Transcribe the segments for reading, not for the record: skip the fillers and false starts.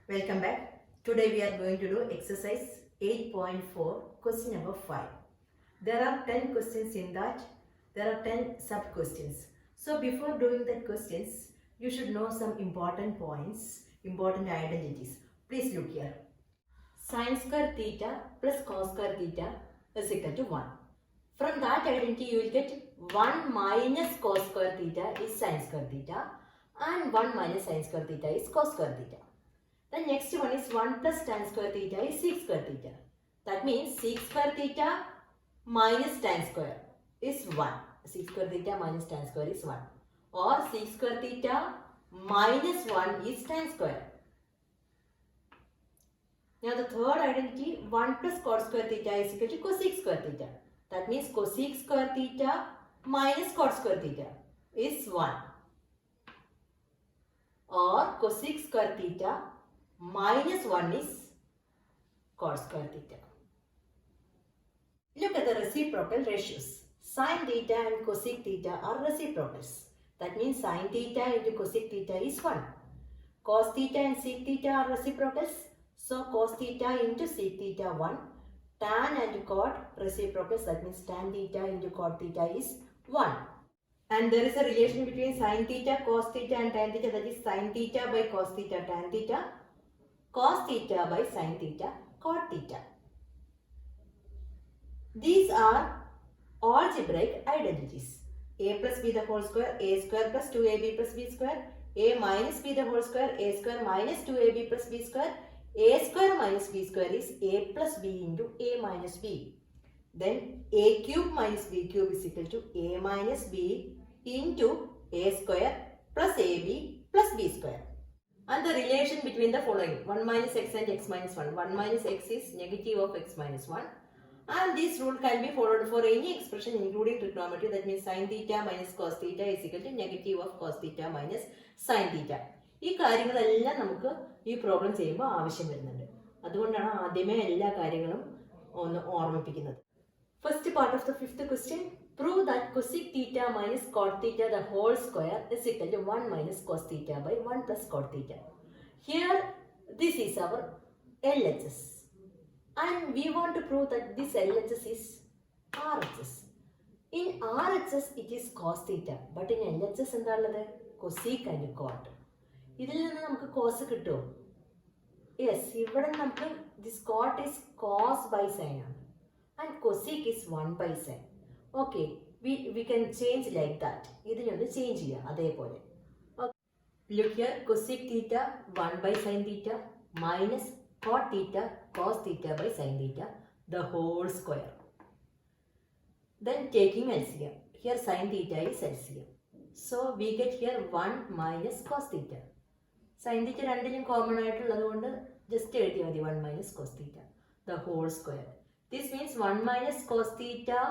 Welcome back. Today we are going to do exercise 8.4, question number 5. There are 10 questions in that. There are 10 sub questions. So before doing the questions, you should know some important points, important identities. Please look here. Sin square theta plus cos square theta is equal to 1. From that identity, you will get 1 minus cos square theta is sin square theta and 1 minus sin square theta is cos square theta. The next one is 1 plus tan square theta is sec square theta. That means sec square theta minus tan square is 1. Sec square theta minus tan square is 1. Or sec square theta minus 1 is tan square. Now the third identity, 1 plus cot square theta is equal to cosec square theta. That means cosec square theta minus cot square theta is 1. Or cosec square theta minus 1 is cot square theta. Look at the reciprocal ratios. Sin theta and cosec theta are reciprocals. That means sin theta into cosec theta is 1. Cos theta and sec theta are reciprocals. So cos theta into sec theta 1. Tan and cot reciprocals, that means tan theta into cot theta is 1. And there is a relation between sin theta, cos theta and tan theta, that is sin theta by cos theta tan theta, cos theta by sin theta cot theta. These are algebraic identities. A plus b the whole square, a square plus 2ab plus b square, a minus b the whole square, a square minus 2ab plus b square, a square minus b square is a plus b into a minus b. Then a cube minus b cube is equal to a minus b into a square plus ab plus b square. And the relation between the following, 1 minus x and x minus 1. 1 minus x is negative of x minus 1. And this rule can be followed for any expression including trigonometry. That means sin theta minus cos theta is equal to negative of cos theta minus sin theta. ഈ കാര്യങ്ങളെല്ലാം നമുക്ക് ഈ problem ചെയ്യുമ്പോൾ ആവശ്യം വരുന്നുണ്ട്. അതുകൊണ്ടാണ് ആദ്യമേ എല്ലാ കാര്യങ്ങളും ഒന്ന് ഓർമ്മിപ്പിക്കുന്നത്. First part of the fifth question. Prove that cosec theta minus cot theta the whole square is equal to 1 minus cos theta by 1 plus cot theta. Here this is our LHS. And we want to prove that this LHS is RHS. In RHS it is cos theta. But in LHS എന്താണ് cosec and cot. ഇതിൽ നിന്ന് നമുക്ക് cos കിട്ടുമോ? Yes, ഇവിടെ നമുക്ക് this cot is cos by sin ആണ്. And cosec is 1 by sin. Okay, we can change like that. ഇതിനൊന്ന് change ചെയ്യാം അതേപോലെ. Look here, cosec theta 1 by sin theta minus cot theta cos theta by sin theta the whole square. Then taking LCM. Here sin theta is LCM. So we get here 1 minus cos theta. Sin theta രണ്ടിലും common ആയിട്ടുള്ളത് കൊണ്ട് just എഴുതിയാൽ മതി 1 minus cos theta the whole square. This means 1 minus cos theta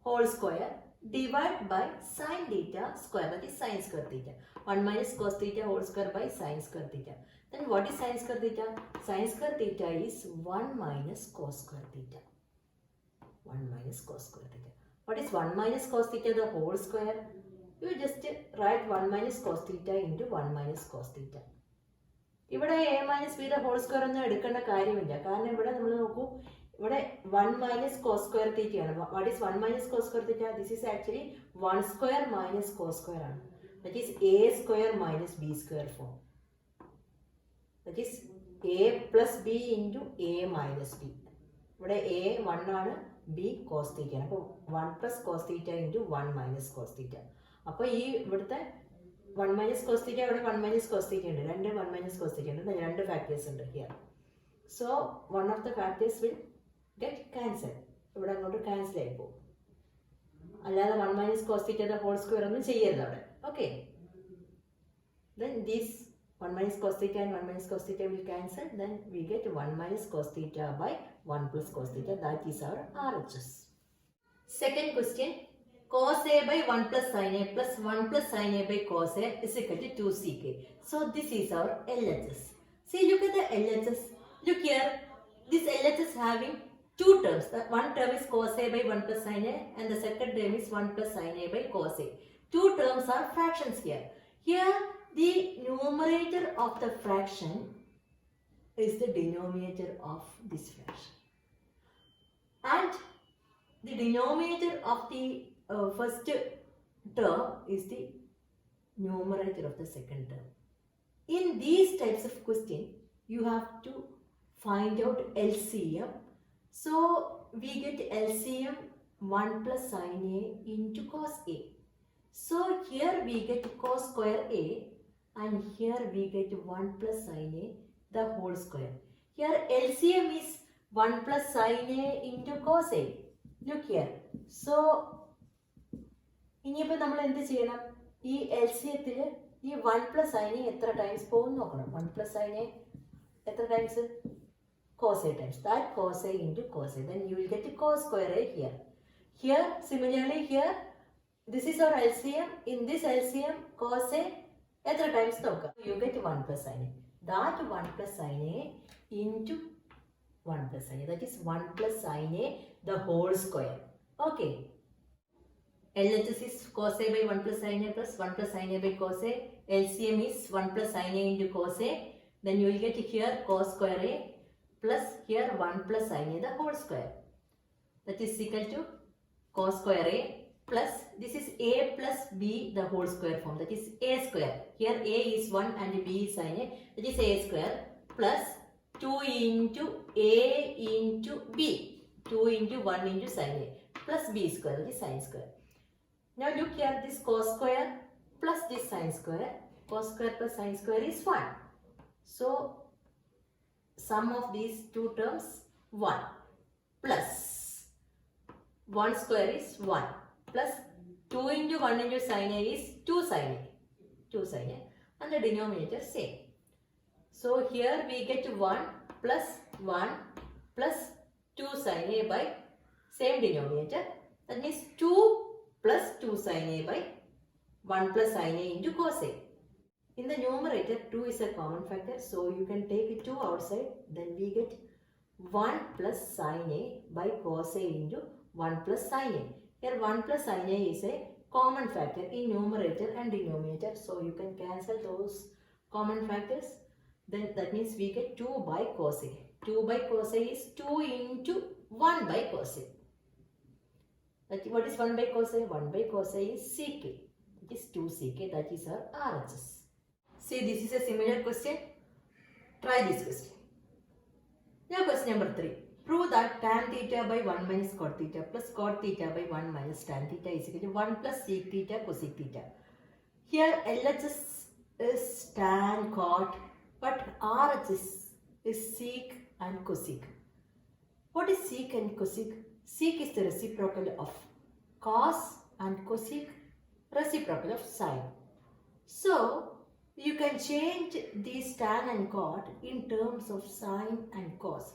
whole square divided by sin theta square, that is sin square theta. 1 minus cos theta whole square by sin square theta. Then what is sin square theta? Sin square theta is 1 minus cos square theta. 1 minus cos square theta. What is 1 minus cos theta the whole square? You just write 1 minus cos theta into 1 minus cos theta. ഇവിടെ a minus b the whole square ഒന്നും എടുക്കേണ്ട കാര്യമില്ല. കാരണം ഇവിടെ നമ്മൾ നോക്കൂ, ഇവിടെ 1 minus cos square theta ആണ്. What is 1 minus cos square theta? This is actually 1 square minus cos square ആണ്. That is a square minus b square form. That is a plus b into a minus b. ഇവിടെ a 1 ആണ്, b cos theta ആണ്. അപ്പോൾ 1 plus cos theta into 1 minus cos theta. അപ്പോൾ ഈ ഇവിടുത്തെ 1 minus cos theta ഇവിടെ 1 minus cos theta ഉണ്ട്. രണ്ട് 1 minus cos theta ഉണ്ട്. രണ്ട് factors ഉണ്ട് here. So one of the factors will get cancelled. ഇവിടെ അങ്ങോട്ട് ക്യാൻസൽ ആയി പോകും. അല്ലാതെ 1 minus cos theta the whole square ഒന്നും ചെയ്യരുത് അവിടെ. Okay. Then this 1 minus cos theta and 1 minus cos theta will cancel. Then we get 1 minus cos theta by 1 plus cos theta. That is our RHS. Second question. Cos a by 1 plus sin a plus 1 plus sin a by cos a is equal to 2 sec a. So this is our LHS. See, look at the LHS. Look here. This LHS having two terms. The one term is cos a by 1 plus sin a and the second term is 1 plus sin a by cos a. Two terms are fractions here. Here the numerator of the fraction is the denominator of this fraction. And the denominator of the first term is the numerator of the second term. In these types of question, you have to find out LCM. So we get LCM 1 plus sin A into cos A. So here we get cos square A and here we get 1 plus sin A the whole square. Here LCM is 1 plus sin A into cos A. Look here. So ഇനിയിപ്പോൾ നമ്മൾ എന്ത് ചെയ്യണം? ഈ LCMത്തിൽ ഈ 1 plus sin A എത്ര times പോകും നോക്കണം. 1 plus sin A എത്ര times? Cos A times. That cos A into cos A. Then you will get cos square A here. Here similarly here this is our LCM. In this LCM cos A എത്ര times നോക്കാം? You get 1 plus sin A. That 1 plus sin A into 1 plus sin A. That is 1 plus sin A the whole square. Okay. LHS is cos A by 1 plus sin A plus 1 plus sin A by cos A. LCM is 1 plus sin A into cos A. Then you will get here cos square A plus here 1 plus sin A the whole square. That is equal to cos square A plus this is A plus B the whole square form. That is A square. Here A is 1 and B is sin A. That is A square plus 2 into A into B. 2 into 1 into sin A plus B square. That is sin square. Now look here, this cos square plus this sin square. Cos square plus sin square is 1. So sum of these two terms 1 plus 1 square is 1 plus 2 into 1 into sin A is 2 sin A. 2 sin A and the denominator same. So here we get 1 plus 1 plus 2 sin A by same denominator. That means 2 plus 2 sin A by 1 plus sin A into cos A. In the numerator 2 is a common factor, so you can take 2 outside. Then we get 1 plus sin A by cos A into 1 plus sin A. Here 1 plus sin A is a common factor in numerator and denominator, so you can cancel those common factors. Then that means we get 2 by cos A. 2 by cos A is 2 into 1 by cos A. What is 1 by cos A? 1 by cos A is sec. It is 2 sec. That is our RHS. See, this is a similar question. Try this question. Now question number 3. Prove that tan theta by 1 minus cot theta plus cot theta by 1 minus tan theta is equal to 1 plus sec theta cosec theta. Here LHS is tan cot, but RHS is sec and cosec. What is sec and cosec? Sec is the reciprocal of cos and cosec reciprocal of sine. So you can change these tan and cot in terms of sine and cos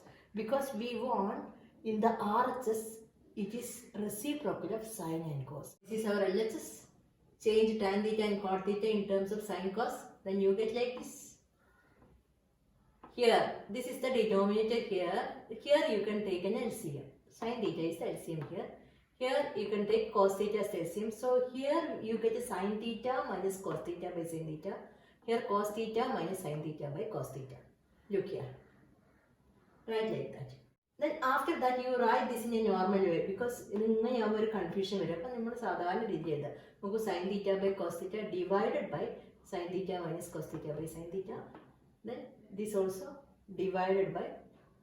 because we want in the RHS it is reciprocal of sine and cos. This is our LHS. Change tan theta and cot theta in terms of sine cos. Then you get like this. Here this is the denominator here. Here you can take an LCM. Sin theta is the LCM here. Here you can take cos theta as the LCM. So here you get a sin theta minus cos theta by sin theta. Here cos theta minus sin theta by cos theta. Look here. Write like that. Then after that you write this in a normal way because ഇങ്ങനെ ആകുമ്പോൾ ഒരു confusion വരും. അപ്പം നമ്മൾ സാധാരണ രീതി എഴുതാം. നമുക്ക് sin theta by cos theta divided by sin theta minus cos theta by sin theta. Then this also divided by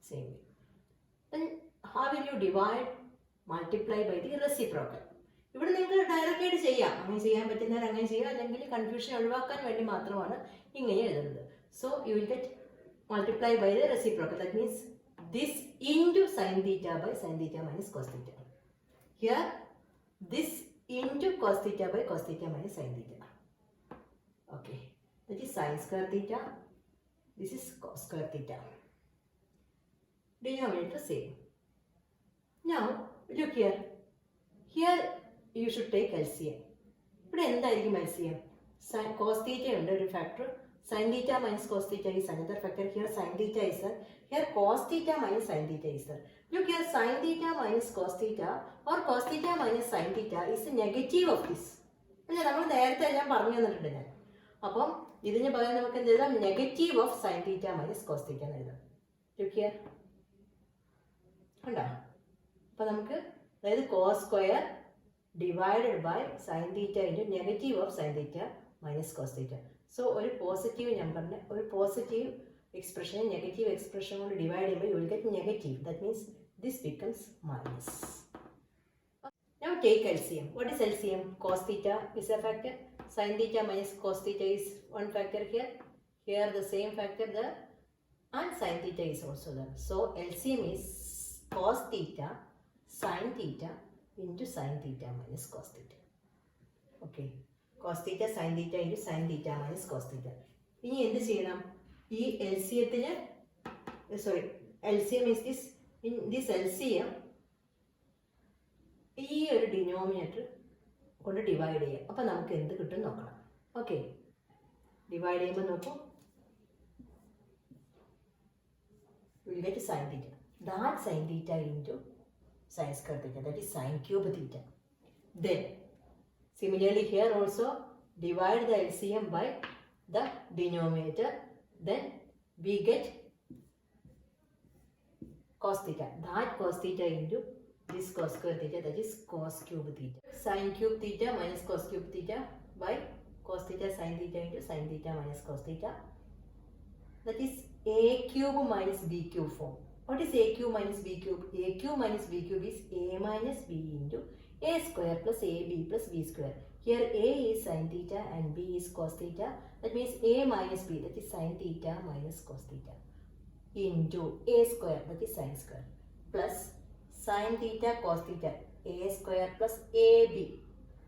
same way. Then how will you divide? Multiply by the reciprocal. ഇവിടെ നിങ്ങൾക്ക് direct ആയിട്ട് ചെയ്യാം. അങ്ങനെ ചെയ്യാൻ പറ്റുന്നവർ അങ്ങനെ ചെയ്യുക, അല്ലെങ്കിൽ കൺഫ്യൂഷൻ ഒഴിവാക്കാൻ വേണ്ടി മാത്രമാണ് ഇങ്ങനെ എഴുതുന്നത്. So you will get multiply by the reciprocal. That means this into sine theta by sine theta minus cos theta. Here this into cos theta by cos theta minus sine theta. Okay, that is sine square theta. This is cos square theta. Denominator same. Now look here. Here you should take LCM. ഇവിടെ എന്തായിരിക്കും LCM? Cos theta ഉണ്ട് ഒരു factor. Sin theta minus cos theta is another factor. Here sin theta is there. Here cos theta minus sin theta is there. Look here, sin theta minus cos theta or cos theta minus sin theta is the negative of this. അല്ലേ, നമ്മൾ നേരത്തെ എല്ലാം പറഞ്ഞു തന്നിട്ടുണ്ട് ഞാൻ. അപ്പം ഇതിന് പകരം നമുക്ക് എന്ത് എഴുതാം? Negative of sin theta minus cos theta എന്ന് എഴുതാം. ഹിയർ ഉണ്ടോ? അപ്പോൾ നമുക്ക് അതായത് cos square divided by sine theta into negative of sine theta minus cos theta. So ഒരു പോസിറ്റീവ് നമ്പറിനെ ഒരു പോസിറ്റീവ് എക്സ്പ്രഷനെ നെഗറ്റീവ് എക്സ്പ്രഷൻ കൊണ്ട് ഡിവൈഡ് ചെയ്യുമ്പോൾ you will get negative. That means this becomes minus. Now take LCM. What is LCM? Cos theta is a factor. Sin theta minus cos theta is one factor here. Here the same factor there. And sin theta is also there. So LCM is cos theta sin theta into sin theta minus cos theta. Okay. Cos theta sin theta into sin theta minus cos theta. ഇനി എന്ത് ചെയ്യണം? ഈ LCM is this. In this LCM ഈ ഒരു denominator കൊണ്ട് divide ചെയ്യാം. അപ്പോൾ നമുക്ക് എന്ത് കിട്ടും നോക്കണം. ഓക്കെ, ഡിവൈഡ് ചെയ്യുമ്പോൾ നോക്കൂ, will get sine theta. That sine theta into sine square theta, that is sine cube theta. Then similarly here also divide the LCM by the denominator. Then we get cos theta. That cos theta into this cos square theta, that is cos cube theta. Sin cube theta minus cos cube theta by cos theta sin theta into sin theta minus cos theta. That is a cube minus b cube form. What is a cube minus b cube? A cube minus b cube is a minus b into a square plus ab plus b square. Here a is sin theta and b is cos theta. That means a minus b, that is sin theta minus cos theta, into a square, that is sin square, plus sin theta cos theta, a square plus ab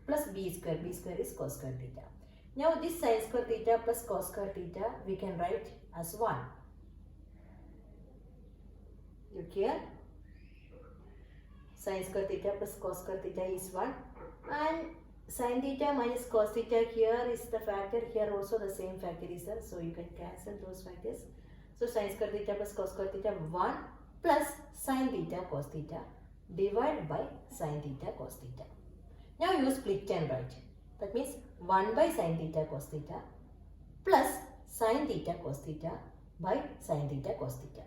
plus b square is cos square theta. Now this sin square theta plus cos square theta we can write as 1. Look here, sin square theta plus cos square theta is 1, and sin theta minus cos theta, here is the factor, here also the same factor is there, so you can cancel those factors. So sin square theta plus cos square theta 1 plus sin theta cos theta divided by sin theta cos theta. Now you split and write. That means 1 by sin theta cos theta plus sin theta cos theta by sin theta cos theta.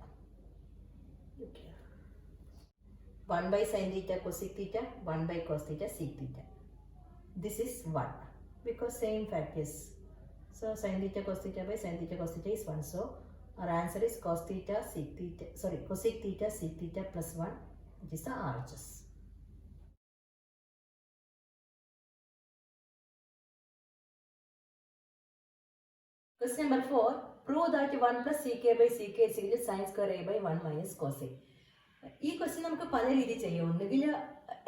Okay. 1 by sin theta cosec theta, 1 by cos theta sec theta. This is 1 because same factors. So sin theta cos theta by sin theta cos theta is 1. So our answer is cosec theta sec theta plus 1, which is the RHS. Question number 4. Prove that 1 plus ck by ck is equal to sin square a by 1 minus cos a. ഈ question നമുക്ക് പല രീതിയിൽ ചെയ്യാം. ഒന്നുകിൽ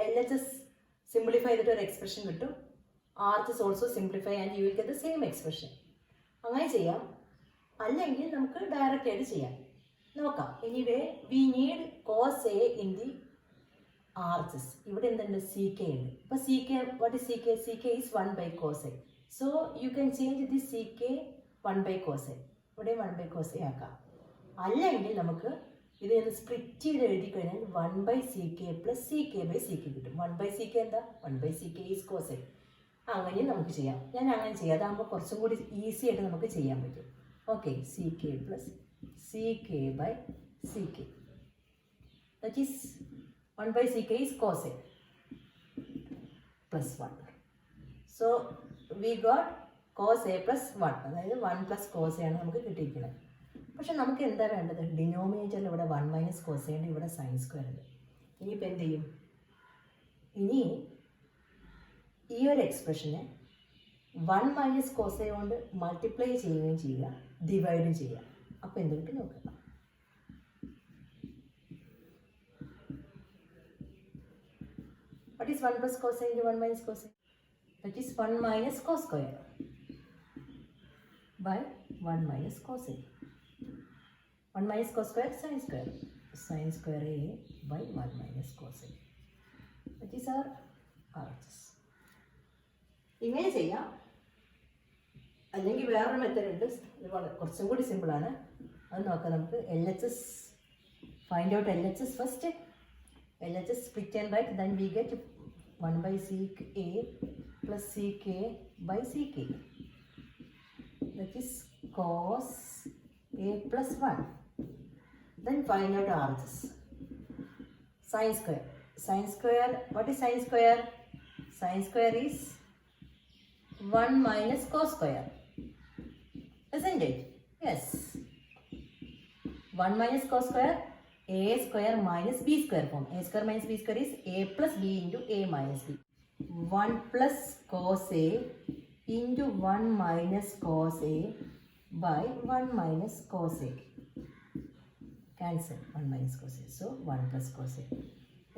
LHS simplify ചെയ്തിട്ട് ഒരു expression കിട്ടും, RHS also simplify and you will get the same expression. അങ്ങനെ ചെയ്യാം. അല്ലെങ്കിൽ നമുക്ക് ഡയറക്റ്റ് ആയിട്ട് ചെയ്യാം. നോക്കാം. Anyway we need cos A in the RHS. ഇവിടെ എന്തുണ്ട്? സി കെ ഉണ്ട്. അപ്പോൾ sec, what is sec? Sec is 1 by cos A. So you can change the sec 1 by cos A. ഇവിടെ 1 by cos A ആക്കാം. അല്ലെങ്കിൽ നമുക്ക് ഇത് split ചെയ്ത് എഴുതി കഴിഞ്ഞാൽ 1 by sec plus sec by sec കിട്ടും. 1 by sec എന്താ? 1 by sec is cos A. അങ്ങനെയും നമുക്ക് ചെയ്യാം. ഞാൻ അങ്ങനെ ചെയ്യാം. അതാകുമ്പോൾ കുറച്ചും കൂടി ഈസി ആയിട്ട് നമുക്ക് ചെയ്യാൻ പറ്റും. Okay, ck plus ck by ck, that is 1 by ck is cos a plus 1. So we got cos a plus 1, അതായത് 1 plus cos a ആണ് നമുക്ക് കിട്ടിയിരിക്കുന്നത്. പക്ഷെ നമുക്ക് എന്താ വേണ്ടത്? ഡിനോമിനേറ്ററിൽ ഇവിടെ 1 minus cos a ഉണ്ട്, ഇവിടെ സൈൻ സ്ക്വയർ ഉണ്ട്. ഇനിയിപ്പോൾ എന്ത് ചെയ്യും? ഇനി ഈ ഒരു എക്സ്പ്രഷനെ 1 minus cos a കൊണ്ട് മൾട്ടിപ്ലൈ ചെയ്യുകയും ചെയ്യുക, ഡിവൈഡും ചെയ്യുക. അപ്പോൾ എന്ത് കിട്ടും നോക്കുക. What is 1 plus cos a into 1 minus cos a? That is 1 minus cos square by 1 minus cos a. 1 minus cos square sin square. Sin square a by 1 minus cos a. That is our RHS. ഇങ്ങനെ ചെയ്യാം. അല്ലെങ്കിൽ വേറൊരു method ഉണ്ട്, കുറച്ചും കൂടി സിമ്പിളാണ്. അത് നോക്കാം. നമുക്ക് LHS find out LHS first. LHS split and write, then we get 1 by sec a plus sec by sec, that is cos a plus 1 Then find out RHS. Sine square. Sine square, what is sine square? Sine square is 1 minus cos square. Isn't it? Yes. 1 minus cos square, a square minus b square form. A square minus b square is a plus b into a minus b. 1 plus cos a into 1 minus cos a by 1 minus cos a. Cancel 1 minus cos a. So 1 plus cos a.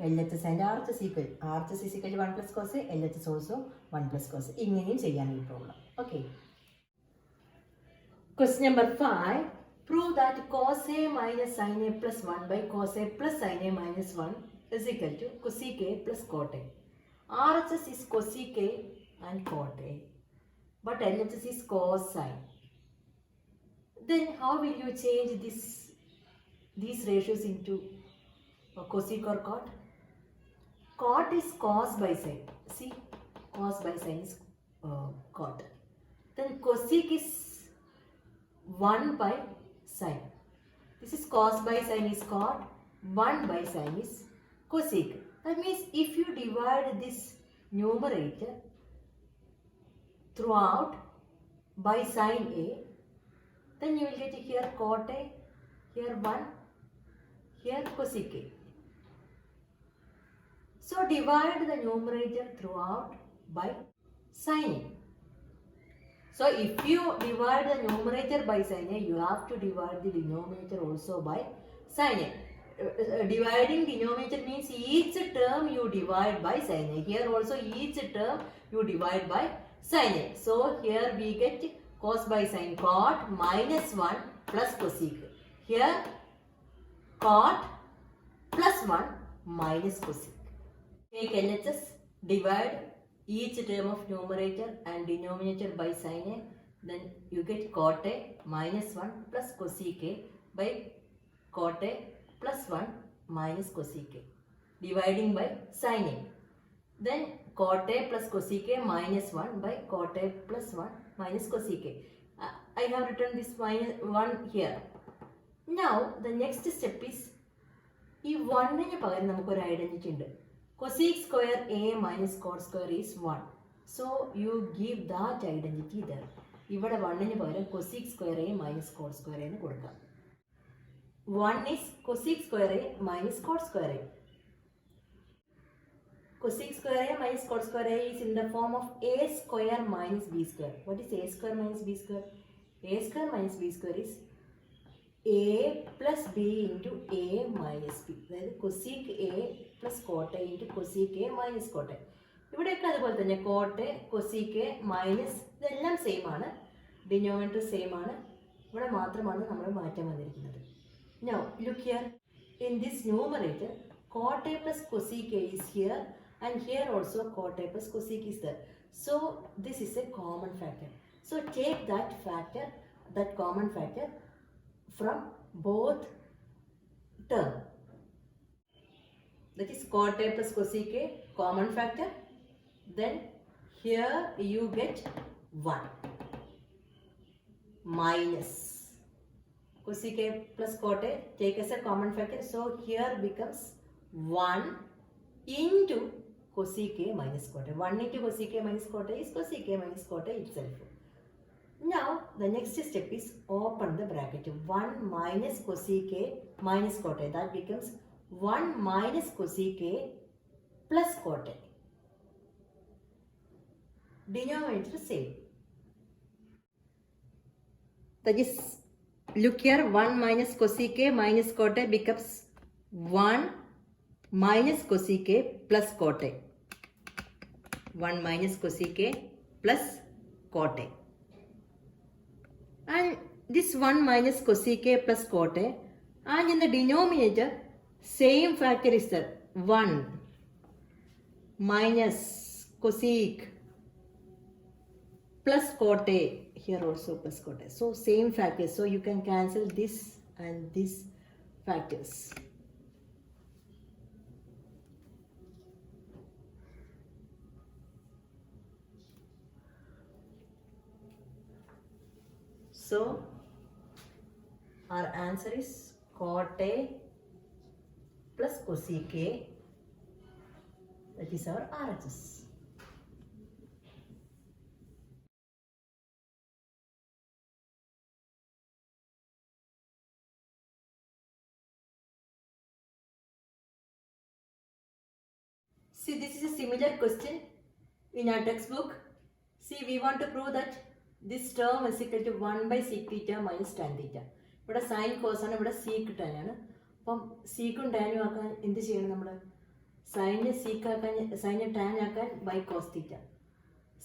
LHS and RHS equal. RHS is equal to 1 plus cos a. LHS also 1 plus cos a. ഇങ്ങനെയും ചെയ്യാൻ ഈ problem. Okay. Question number 5. Prove that cos a minus sin a plus 1 by cos a plus sin a minus 1 is equal to cosec a plus cot a. RHS is cosec a and cot a. But LHS is cosine. Then how will you change these ratios into cosec or cot? Cot is cos by sine. See, cos by sine is cot. Then cosec is 1 by sine. This is cos by sine is cot. 1 by sine is cosec. That means if you divide this numerator throughout by sine a, then you will get here cot a, here 1, here cosec a. So divide the numerator throughout by sine a. So if you divide the numerator by sine a, you have to divide the denominator also by sine a. Dividing denominator means each term you divide by sine a. Here also each term you divide by sine a. So here we get cos by sine cot minus 1 plus cosec. Here cot plus 1 minus cosec. Take LHS, divide each term of numerator and denominator by sine a. Then you get cot a minus 1 plus cosec a by cot a plus 1 minus cosec a. Dividing by sine a. Then cot a plus cosec a minus 1 by cot a plus 1 minus cosec a. I have written this minus 1 here. Now the next step is ഈ 1ന് പകരം നമുക്കൊരു identity ഉണ്ട്. Cosec square a minus cot square is 1. So you give that identity there. ഇവിടെ 1ന് പകരം cosec square a minus cot square a എന്ന് കൊടുക്കാം. 1 is cosec square a minus cot square a. Cosec square a minus cot square a is in the form of a square minus b square. What is a square minus b square? A square minus b square is a plus b into a minus b. അതായത് cosec a plus cot a into cosec a minus cot a. ഇവിടെയൊക്കെ അതുപോലെ തന്നെ cot a, cosec a, minus ഇതെല്ലാം same ആണ്. Denominator same ആണ്. ഇവിടെ മാത്രമാണ് നമ്മൾ മാറ്റം വന്നിരിക്കുന്നത്. Now look here. In this numerator, cot a plus cosec a is here and here also cot a plus cosec is there. So this is a common factor. So take that factor, that common factor from both term. That is cot a plus cosec a common factor. Then here you get 1 minus cosec a plus cot a, take as a common factor. So here becomes 1 into cosec a minus cot a. 1 into cosec a minus cot a is cosec a minus cot a itself. Now the next step is open the bracket. 1 minus cosec a minus cot a. That becomes 1 minus cosec a plus cot a. Denominator same. That is, look here, 1 minus cosec a minus cot a becomes 1 minus cosec a plus cot a. 1 minus cosec a plus cot a. And this 1 minus cosec a plus cot a, and in the denominator same factor is there, 1 minus cosec plus cot a, here also plus cot a. So same factors, so you can cancel this and this factors. So our answer is cot A plus cosec A, that is our RHS. See, this is a similar question in our textbook. See, we want to prove that this term is equal to 1 by sec theta minus tan theta. ഇവിടെ sine cos ആണ്, ഇവിടെ seek tan ആണ്. അപ്പം സീക്കും ടാനും ആക്കാൻ എന്ത് ചെയ്യണം നമ്മൾ? സൈനെ സീക്ക് ആക്കാൻ, സൈനെ ടാൻ ആക്കാൻ by cos theta.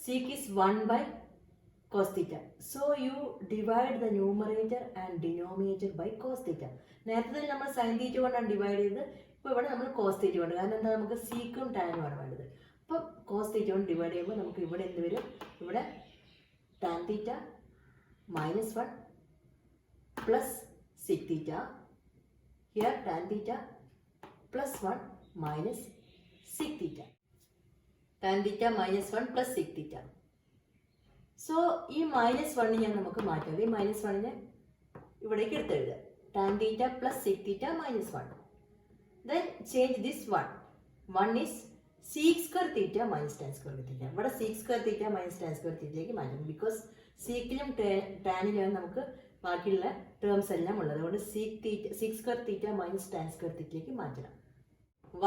Sec is 1 by cos theta. So you divide the numerator and denominator by cos theta. നേരത്തെ തന്നെ നമ്മൾ സൈൻ തീറ്റ കൊണ്ടാണ് ഡിവൈഡ് ചെയ്തത്. ഇപ്പോൾ ഇവിടെ നമ്മൾ കോസ് തീറ്റ കൊണ്ട്, കാരണം എന്താ, നമുക്ക് സീക്കും ടാനും ആണ് വേണ്ടത്. അപ്പം കോസ് തീറ്റ കൊണ്ട് ഡിവൈഡ് ചെയ്യുമ്പോൾ നമുക്ക് ഇവിടെ എന്ത് വരും? ഇവിടെ tan theta minus 1 plus sec theta. Here tan theta plus 1 minus sec theta. Tan theta minus 1 plus sec theta. So ഈ മൈനസ് 1 ഞാൻ നമുക്ക് മാറ്റാം. ഈ മൈനസ് 1 ഇവിടേക്ക് എടുത്തെഴുതുക. Tan theta plus sec theta minus 1. Then change this 1. 1 is sec square theta minus tan square theta. ഇവിടെ sec square theta minus tan square theta മാറ്റും. Because സീക്കിലും ടാനിലും നമുക്ക് ബാക്കിയുള്ള ടേംസ് എല്ലാം ഉള്ളത്. അതുകൊണ്ട് sec square theta minus tan square theta മാറ്റണം.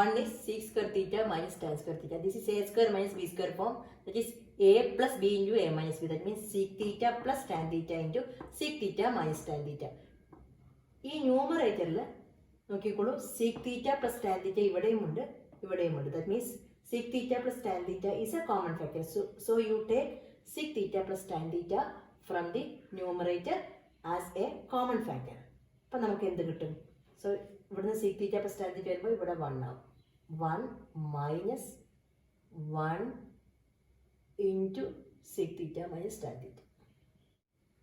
1 is sec square theta minus tan square theta. This is a square minus b square form. That is a plus b into a minus b. That means sec theta plus tan theta into sec theta minus tan theta. ഈ ന്യൂമറേറ്ററിൽ നോക്കിക്കോളൂ, sec theta plus tan theta ഇവിടെയുമുണ്ട്, ഇവിടെയുമുണ്ട്. That means sec theta plus tan theta is a common factor. So you take sec theta plus tan theta from the numerator as a common factor. അപ്പം നമുക്ക് എന്ത് കിട്ടും? So ഇവിടുന്ന് sec theta plus tan theta വരുമ്പോൾ ഇവിടെ 1 ആവും. 1 minus 1 into sec theta minus tan theta.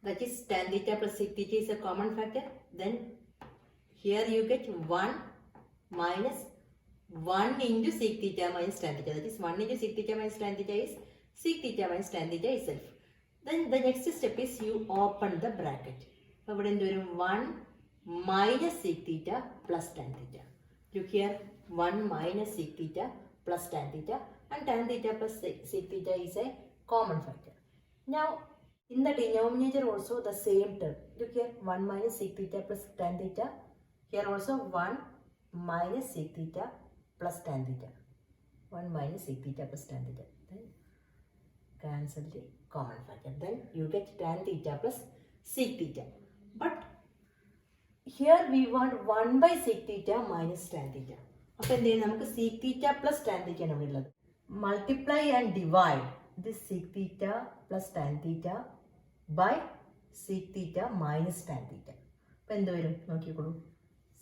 That is tan theta plus sec theta is a common factor. Then here you get 1 minus 1 into sec theta minus tan theta. That is 1 into sec theta minus tan theta is sec theta minus tan theta itself. Then the next step is you open the bracket. So ഇവിടെ എന്ത് വരും? 1 minus sec theta plus tan theta. Look here, 1 minus sec theta plus tan theta, and tan theta plus sec theta is a common factor. Now in the denominator also the same term. Look here, 1 minus sec theta plus tan theta. Here also 1 minus sec theta plus tan theta. 1 minus sec theta plus tan theta. Then cancel the common factor. Then you get tan theta plus sec theta. But here we want 1 by sec theta minus tan theta. അപ്പോൾ എന്ത് ചെയ്യും? നമുക്ക് sec theta plus tan theta ആണ് ഇവിടെ ഉള്ളത്. Multiply and divide this sec theta plus tan theta by sec theta minus tan theta. അപ്പോൾ എന്ത് വരും? നോക്കിക്കോളൂ.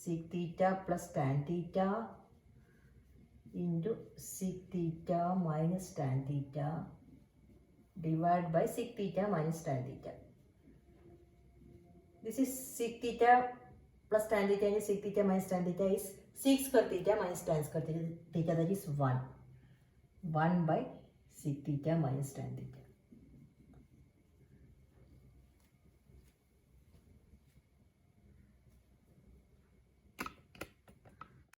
sec theta plus tan theta into sec theta minus tan theta divided by sec theta minus tan theta. This is sec theta plus tan theta into sec theta minus tan theta is sec square theta minus tan square theta, that is 1. 1 by sec theta minus tan theta.